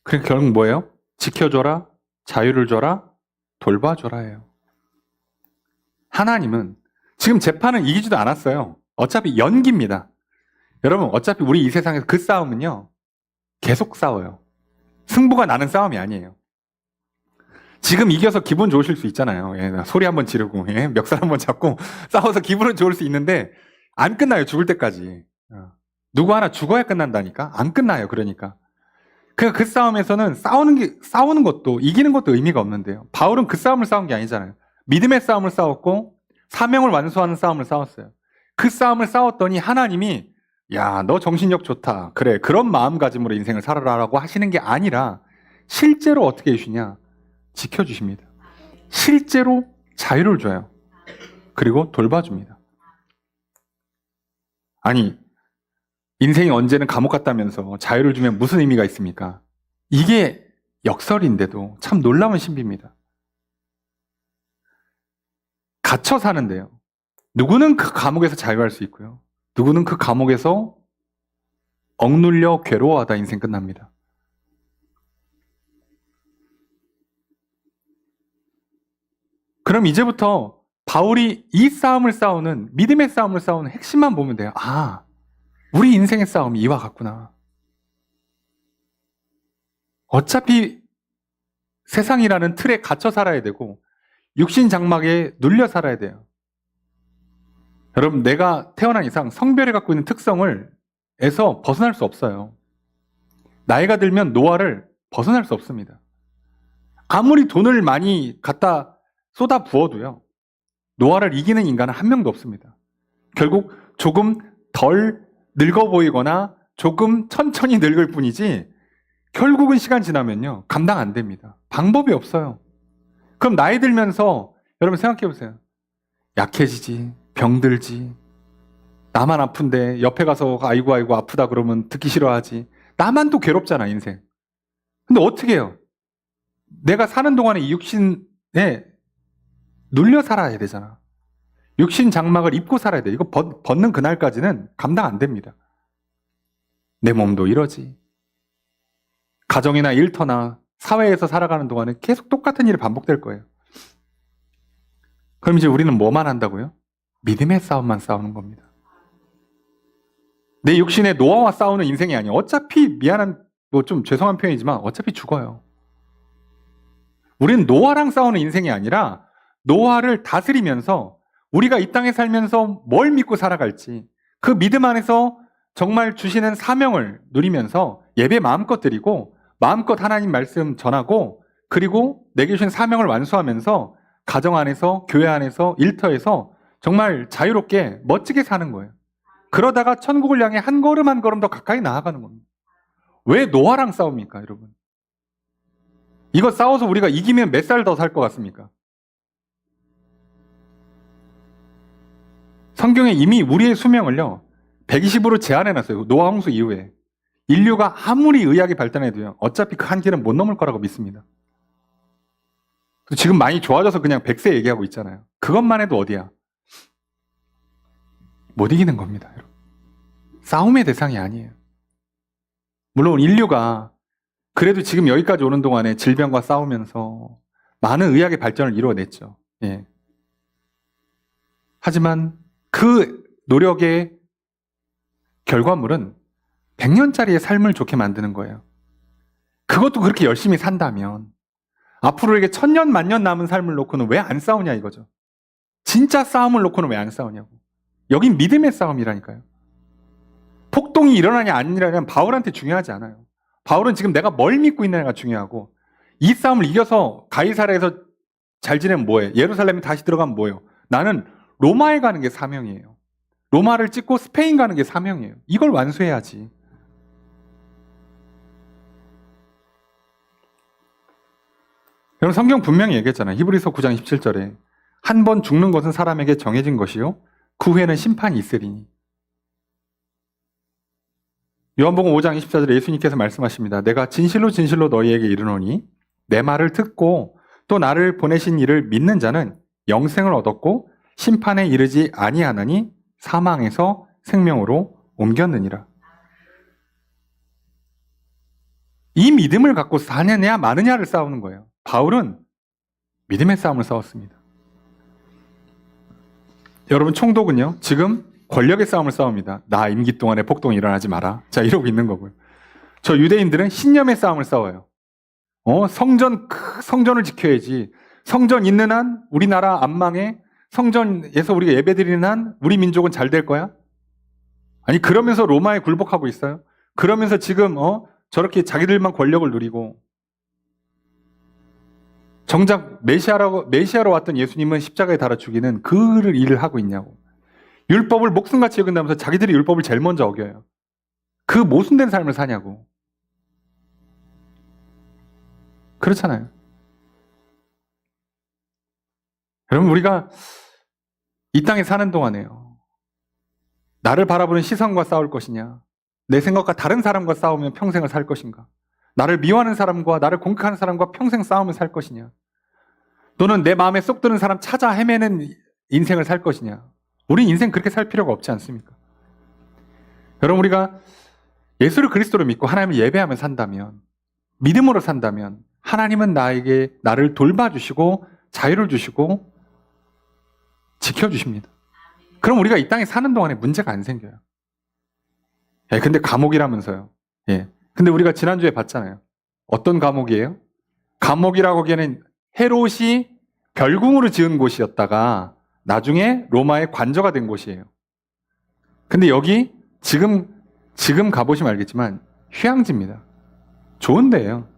그러니까 결국 뭐예요? 지켜줘라, 자유를 줘라, 돌봐줘라예요. 하나님은 지금 재판은 이기지도 않았어요. 어차피 연기입니다. 여러분, 어차피 우리 이 세상에서 그 싸움은요, 계속 싸워요. 승부가 나는 싸움이 아니에요. 지금 이겨서 기분 좋으실 수 있잖아요. 소리 한번 지르고, 멱살 한번 잡고 싸워서 기분은 좋을 수 있는데 안 끝나요. 죽을 때까지. 누구 하나 죽어야 끝난다니까? 안 끝나요. 그러니까. 그 싸움에서는 싸우는 것도 이기는 것도 의미가 없는데요. 바울은 그 싸움을 싸운 게 아니잖아요. 믿음의 싸움을 싸웠고 사명을 완수하는 싸움을 싸웠어요. 그 싸움을 싸웠더니 하나님이 야, 너 정신력 좋다. 그래, 그런 마음가짐으로 인생을 살아라라고 하시는 게 아니라 실제로 어떻게 해주시냐? 지켜주십니다. 실제로 자유를 줘요. 그리고 돌봐줍니다. 아니, 인생이 언제는 감옥 같다면서 자유를 주면 무슨 의미가 있습니까? 이게 역설인데도 참 놀라운 신비입니다. 갇혀 사는데요. 누구는 그 감옥에서 자유할 수 있고요. 누구는 그 감옥에서 억눌려 괴로워하다 인생 끝납니다. 그럼 이제부터 바울이 이 싸움을 싸우는, 믿음의 싸움을 싸우는 핵심만 보면 돼요. 아, 우리 인생의 싸움이 이와 같구나. 어차피 세상이라는 틀에 갇혀 살아야 되고 육신 장막에 눌려 살아야 돼요. 여러분, 내가 태어난 이상 성별이 갖고 있는 특성을 에서 벗어날 수 없어요. 나이가 들면 노화를 벗어날 수 없습니다. 아무리 돈을 많이 갖다 쏟아 부어도요, 노화를 이기는 인간은 한 명도 없습니다. 결국 조금 덜 늙어 보이거나 조금 천천히 늙을 뿐이지 결국은 시간 지나면요 감당 안 됩니다. 방법이 없어요. 그럼 나이 들면서 여러분 생각해 보세요. 약해지지, 병들지, 나만 아픈데 옆에 가서 아이고 아프다 그러면 듣기 싫어하지. 나만 또 괴롭잖아 인생. 근데 어떻게 해요? 내가 사는 동안에 이 육신에 눌려 살아야 되잖아. 육신 장막을 입고 살아야 돼. 이거 벗는 그날까지는 감당 안 됩니다. 내 몸도 이러지. 가정이나 일터나 사회에서 살아가는 동안은 계속 똑같은 일이 반복될 거예요. 그럼 이제 우리는 뭐만 한다고요? 믿음의 싸움만 싸우는 겁니다. 내 육신의 노화와 싸우는 인생이 아니에요. 어차피 미안한, 좀 죄송한 표현이지만 어차피 죽어요. 우리는 노화랑 싸우는 인생이 아니라 노화를 다스리면서 우리가 이 땅에 살면서 뭘 믿고 살아갈지 그 믿음 안에서 정말 주시는 사명을 누리면서 예배 마음껏 드리고 마음껏 하나님 말씀 전하고 그리고 내게 주신 사명을 완수하면서 가정 안에서 교회 안에서 일터에서 정말 자유롭게 멋지게 사는 거예요. 그러다가 천국을 향해 한 걸음 한 걸음 더 가까이 나아가는 겁니다. 왜 노화랑 싸웁니까, 여러분? 이거 싸워서 우리가 이기면 몇 살 더 살 것 같습니까? 성경에 이미 우리의 수명을요 120으로 제한해놨어요. 노아 홍수 이후에. 인류가 아무리 의학이 발달해도요 어차피 그 한계는 못 넘을 거라고 믿습니다. 지금 많이 좋아져서 그냥 100세 얘기하고 있잖아요. 그것만 해도 어디야? 못 이기는 겁니다, 여러분. 싸움의 대상이 아니에요. 물론 인류가 그래도 지금 여기까지 오는 동안에 질병과 싸우면서 많은 의학의 발전을 이루어냈죠. 예. 하지만 그 노력의 결과물은 100년짜리의 삶을 좋게 만드는 거예요. 그것도 그렇게 열심히 산다면 앞으로 이게 1000년, 만년 남은 삶을 놓고는 왜 안 싸우냐 이거죠. 진짜 싸움을 놓고는 왜 안 싸우냐고. 여긴 믿음의 싸움이라니까요. 폭동이 일어나냐 안 일어나냐 바울한테 중요하지 않아요. 바울은 지금 내가 뭘 믿고 있느냐가 중요하고 이 싸움을 이겨서 가이사랴에서 잘 지내면 뭐해? 예루살렘에 다시 들어가면 뭐예요? 나는 로마에 가는 게 사명이에요. 로마를 찍고 스페인 가는 게 사명이에요. 이걸 완수해야지. 여러분 성경 분명히 얘기했잖아요. 히브리서 9장 17절에 한 번 죽는 것은 사람에게 정해진 것이요 그 후에는 심판이 있으리니. 요한복음 5장 24절에 예수님께서 말씀하십니다. 내가 진실로 진실로 너희에게 이르노니 내 말을 듣고 또 나를 보내신 이를 믿는 자는 영생을 얻었고 심판에 이르지 아니하나니 사망에서 생명으로 옮겼느니라. 이 믿음을 갖고 사느냐 마느냐를 싸우는 거예요. 바울은 믿음의 싸움을 싸웠습니다. 여러분 총독은요 지금 권력의 싸움을 싸웁니다. 나 임기 동안에 폭동이 일어나지 마라. 자 이러고 있는 거고요. 저 유대인들은 신념의 싸움을 싸워요. 성전을 지켜야지. 성전 있는 한 우리나라 안 망해. 성전에서 우리가 예배드리는 한 우리 민족은 잘 될 거야? 아니 그러면서 로마에 굴복하고 있어요. 그러면서 지금 저렇게 자기들만 권력을 누리고 정작 메시아로 왔던 예수님은 십자가에 달아 죽이는 그 일을 하고 있냐고. 율법을 목숨같이 여긴다면서 자기들이 율법을 제일 먼저 어겨요. 그 모순된 삶을 사냐고. 그렇잖아요. 여러분, 우리가 이 땅에 사는 동안에요, 나를 바라보는 시선과 싸울 것이냐, 내 생각과 다른 사람과 싸우면 평생을 살 것인가, 나를 미워하는 사람과 나를 공격하는 사람과 평생 싸우며 살 것이냐, 또는 내 마음에 쏙 드는 사람 찾아 헤매는 인생을 살 것이냐. 우린 인생 그렇게 살 필요가 없지 않습니까? 여러분, 우리가 예수를 그리스도로 믿고 하나님을 예배하며 산다면, 믿음으로 산다면 하나님은 나를 돌봐주시고 자유를 주시고 지켜주십니다. 그럼 우리가 이 땅에 사는 동안에 문제가 안 생겨요. 근데 감옥이라면서요. 근데 우리가 지난주에 봤잖아요. 어떤 감옥이에요? 감옥이라고 하기에는 헤롯이 별궁으로 지은 곳이었다가 나중에 로마의 관저가 된 곳이에요. 근데 여기 지금 가보시면 알겠지만 휴양지입니다. 좋은 데예요.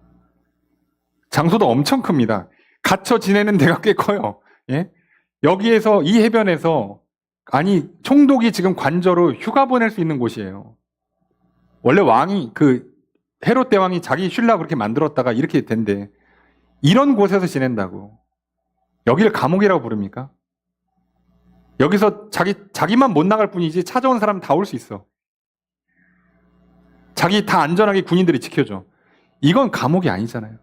장소도 엄청 큽니다. 갇혀 지내는 데가 꽤 커요. 여기에서, 이 해변에서, 총독이 지금 관저로 휴가 보낼 수 있는 곳이에요. 원래 헤롯 대왕이 자기 쉴라고 그렇게 만들었다가 이렇게 된대. 이런 곳에서 지낸다고. 여기를 감옥이라고 부릅니까? 여기서 자기만 못 나갈 뿐이지 찾아온 사람 다 올 수 있어. 자기 다 안전하게 군인들이 지켜줘. 이건 감옥이 아니잖아요.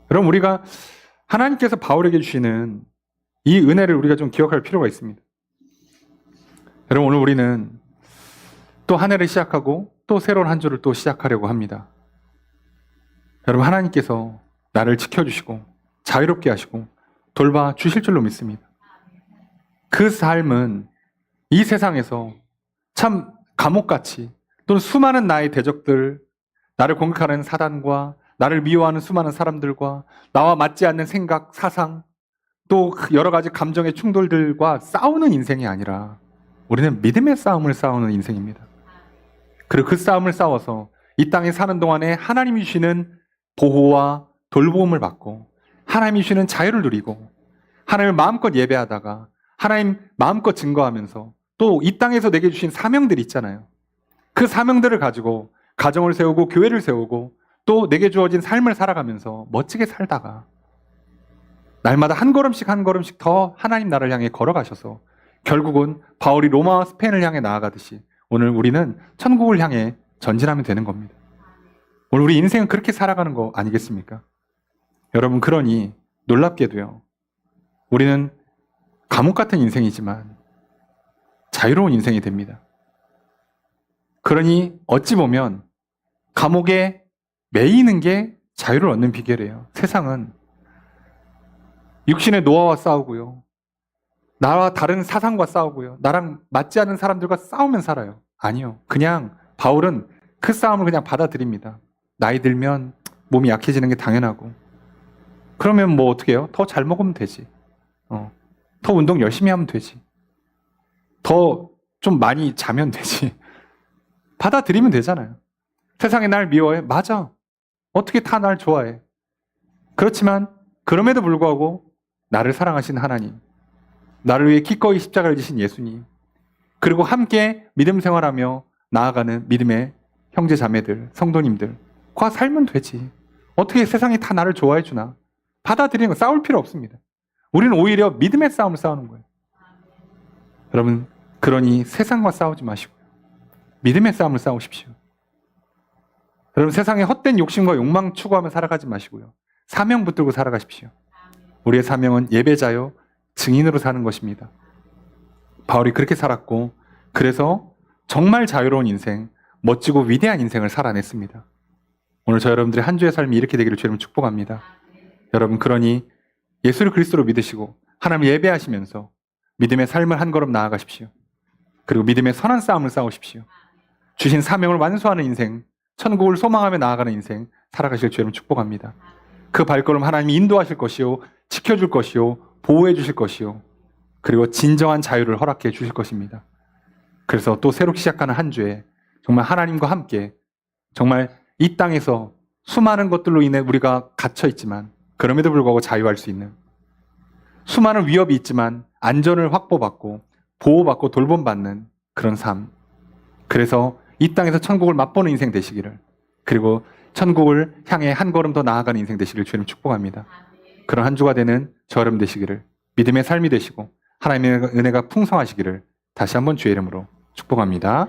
그럼 우리가 하나님께서 바울에게 주시는 이 은혜를 우리가 좀 기억할 필요가 있습니다. 여러분, 오늘 우리는 또 한 해를 시작하고 또 새로운 한 주를 또 시작하려고 합니다. 여러분, 하나님께서 나를 지켜주시고 자유롭게 하시고 돌봐 주실 줄로 믿습니다. 그 삶은 이 세상에서 참 감옥같이, 또는 수많은 나의 대적들, 나를 공격하는 사단과 나를 미워하는 수많은 사람들과 나와 맞지 않는 생각, 사상, 또 여러 가지 감정의 충돌들과 싸우는 인생이 아니라 우리는 믿음의 싸움을 싸우는 인생입니다. 그리고 그 싸움을 싸워서 이 땅에 사는 동안에 하나님이 주시는 보호와 돌보음을 받고 하나님이 주시는 자유를 누리고 하나님을 마음껏 예배하다가 하나님 마음껏 증거하면서 또 이 땅에서 내게 주신 사명들이 있잖아요. 그 사명들을 가지고 가정을 세우고 교회를 세우고 또 내게 주어진 삶을 살아가면서 멋지게 살다가 날마다 한 걸음씩 더 하나님 나라를 향해 걸어가셔서 결국은 바울이 로마와 스페인을 향해 나아가듯이 오늘 우리는 천국을 향해 전진하면 되는 겁니다. 오늘 우리 인생은 그렇게 살아가는 거 아니겠습니까? 여러분, 그러니 놀랍게도요, 우리는 감옥 같은 인생이지만 자유로운 인생이 됩니다. 그러니 어찌 보면 감옥에 매이는 게 자유를 얻는 비결이에요. 세상은 육신의 노화와 싸우고요, 나와 다른 사상과 싸우고요, 나랑 맞지 않는 사람들과 싸우면 살아요. 아니요. 그냥 바울은 그 싸움을 그냥 받아들입니다. 나이 들면 몸이 약해지는 게 당연하고, 그러면 뭐 어떻게 해요? 더 잘 먹으면 되지. 더 운동 열심히 하면 되지. 더 좀 많이 자면 되지. 받아들이면 되잖아요. 세상이 날 미워해? 맞아. 어떻게 다 날 좋아해? 그렇지만 그럼에도 불구하고 나를 사랑하신 하나님, 나를 위해 기꺼이 십자가를 지신 예수님, 그리고 함께 믿음 생활하며 나아가는 믿음의 형제 자매들, 성도님들과 살면 되지. 어떻게 세상이 다 나를 좋아해 주나? 받아들이는 거, 싸울 필요 없습니다. 우리는 오히려 믿음의 싸움을 싸우는 거예요. 여러분, 그러니 세상과 싸우지 마시고요, 믿음의 싸움을 싸우십시오. 여러분, 세상의 헛된 욕심과 욕망 추구하며 살아가지 마시고요, 사명 붙들고 살아가십시오. 우리의 사명은 예배자요 증인으로 사는 것입니다. 바울이 그렇게 살았고, 그래서 정말 자유로운 인생, 멋지고 위대한 인생을 살아냈습니다. 오늘 저 여러분들의 한 주의 삶이 이렇게 되기를 주님 축복합니다. 여러분, 그러니 예수를 그리스도로 믿으시고 하나님을 예배하시면서 믿음의 삶을 한 걸음 나아가십시오. 그리고 믿음의 선한 싸움을 싸우십시오. 주신 사명을 완수하는 인생, 천국을 소망하며 나아가는 인생 살아가실 주님 축복합니다. 그 발걸음 하나님이 인도하실 것이요, 지켜줄 것이요, 보호해 주실 것이요, 그리고 진정한 자유를 허락해 주실 것입니다. 그래서 또 새롭게 시작하는 한 주에 정말 하나님과 함께 정말 이 땅에서 수많은 것들로 인해 우리가 갇혀 있지만 그럼에도 불구하고 자유할 수 있는, 수많은 위협이 있지만 안전을 확보받고 보호받고 돌봄받는 그런 삶. 그래서 이 땅에서 천국을 맛보는 인생 되시기를, 그리고 천국을 향해 한 걸음 더 나아가는 인생 되시기를 주님 축복합니다. 그런 한 주가 되는 저 여러분 되시기를, 믿음의 삶이 되시고 하나님의 은혜가 풍성하시기를 다시 한번 주의 이름으로 축복합니다.